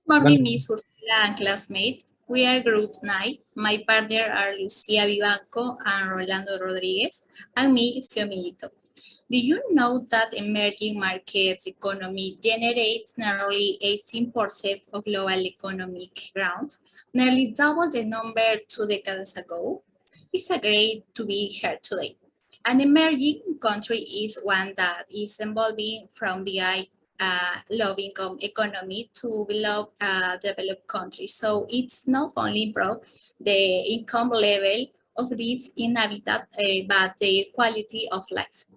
Morning, Miss Ursula and classmate. We are group 9. My partner are Lucia Vivanco and Rolando Rodriguez, and me, Xiomilito. Do you know that emerging markets economy generates nearly 18% of global economic growth, nearly double the number 2 decades ago? It's a great to be here today. An emerging country is one that is evolving from behind low-income economy to below developed countries. So it's not only improve the income level of these inhabitants, but their quality of life.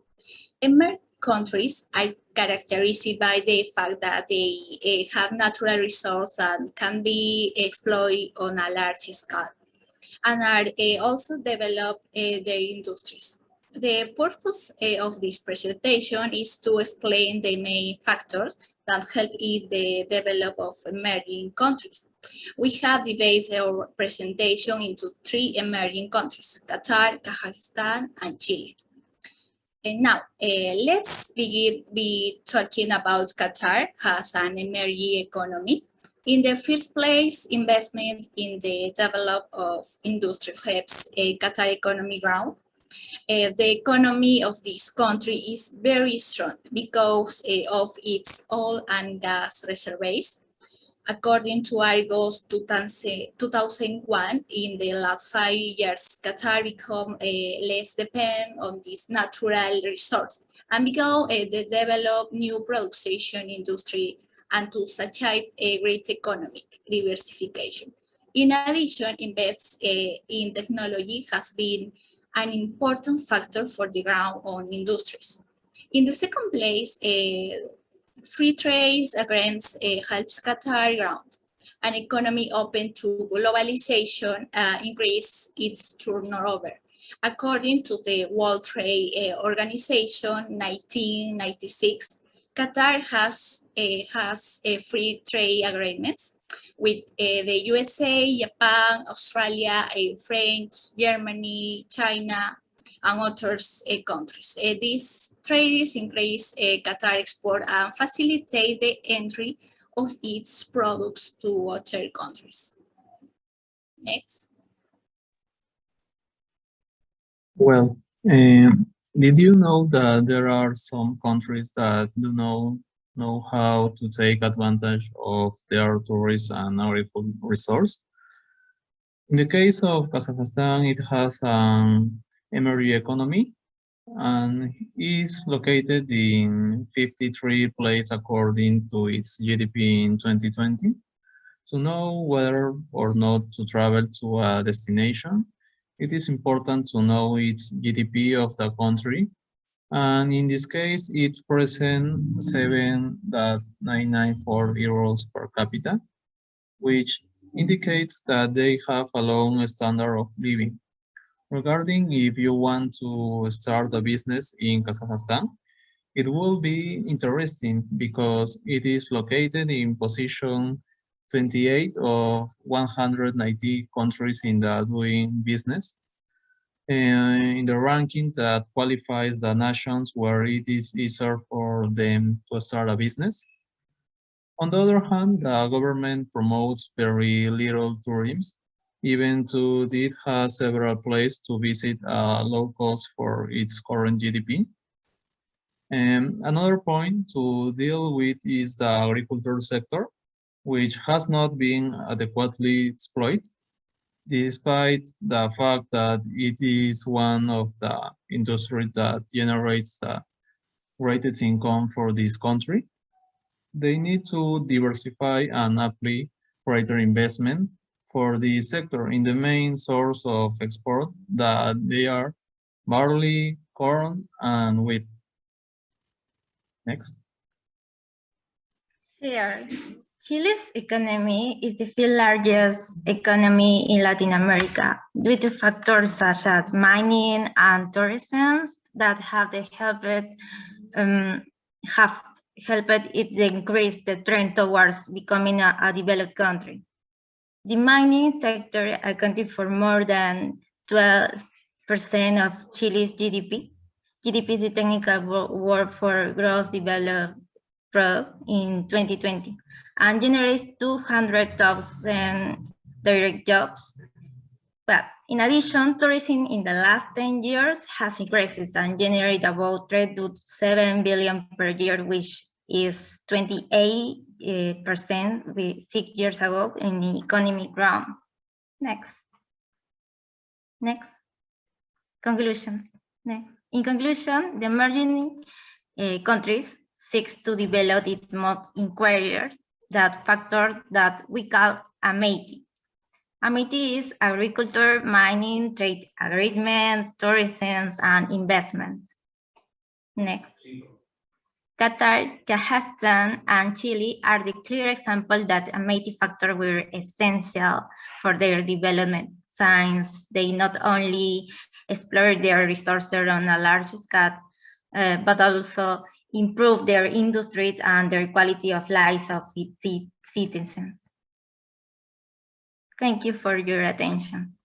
Emerging countries are characterized by the fact that they have natural resources that can be exploited on a large scale and are also develop their industries. The purpose of this presentation is to explain the main factors that help in the development of emerging countries. We have divided our presentation into 3 emerging countries, Qatar, Kazakhstan, and Chile. And now, let's begin by talking about Qatar as an emerging economy. In the first place, investment in the development of industry helps a Qatar economy grow. The economy of this country is very strong because of its oil and gas reserves. According to Argos 2001, in the last 5 years, Qatar become less dependent on this natural resource and become they develop new production industry and to achieve a great economic diversification. In addition, invest in technology has been an important factor for the ground on industries. In the second place, free trade agreements helps Qatar ground. An economy open to globalization increase its turnover. According to the World Trade Organization 1996, Qatar has free trade agreements with the USA, Japan, Australia, France, Germany, China, and other countries. These trades increase Qatar export and facilitate the entry of its products to other countries. Next. Well, did you know that there are some countries that do not know how to take advantage of their tourist and agricultural resource? In the case of Kazakhstan, it has an emerging economy and is located in 53 place according to its GDP in 2020. To know whether or not to travel to a destination, it is important to know its GDP of the country, and in this case, it presents 7.994 euros per capita, which indicates that they have a low standard of living. Regarding if you want to start a business in Kazakhstan, it will be interesting because it is located in position 28 of 190 countries in the doing business, in the ranking that qualifies the nations where it is easier for them to start a business. On the other hand, the government promotes very little tourism, even though it has several places to visit low cost for its current GDP. And another point to deal with is the agricultural sector, which has not been adequately exploited, despite the fact that it is one of the industries that generates the greatest income for this country. They need to diversify and apply greater investment for the sector in the main source of export that they are barley, corn, and wheat. Next. Here, Chile's economy is the fifth largest economy in Latin America due to factors such as mining and tourism that have helped it increase the trend towards becoming a developed country. The mining sector accounted for more than 12% of Chile's GDP. GDP is the technical word for gross developed product in 2020 and generates 200,000 direct jobs. But in addition, tourism in the last 10 years has increased and generated about 3 to 7 billion per year, which is 28% with 6 years ago in the economic growth. Next. Conclusion. Next. In conclusion, the emerging countries seeks to develop its most inquiry that factor that we call Amity. Amity is agriculture, mining, trade agreement, tourism, and investment. Next. Qatar, Kazakhstan, and Chile are the clear example that Amity factors were essential for their development, since they not only explore their resources on a large scale, but also improve their industry and their quality of life of its citizens. Thank you for your attention.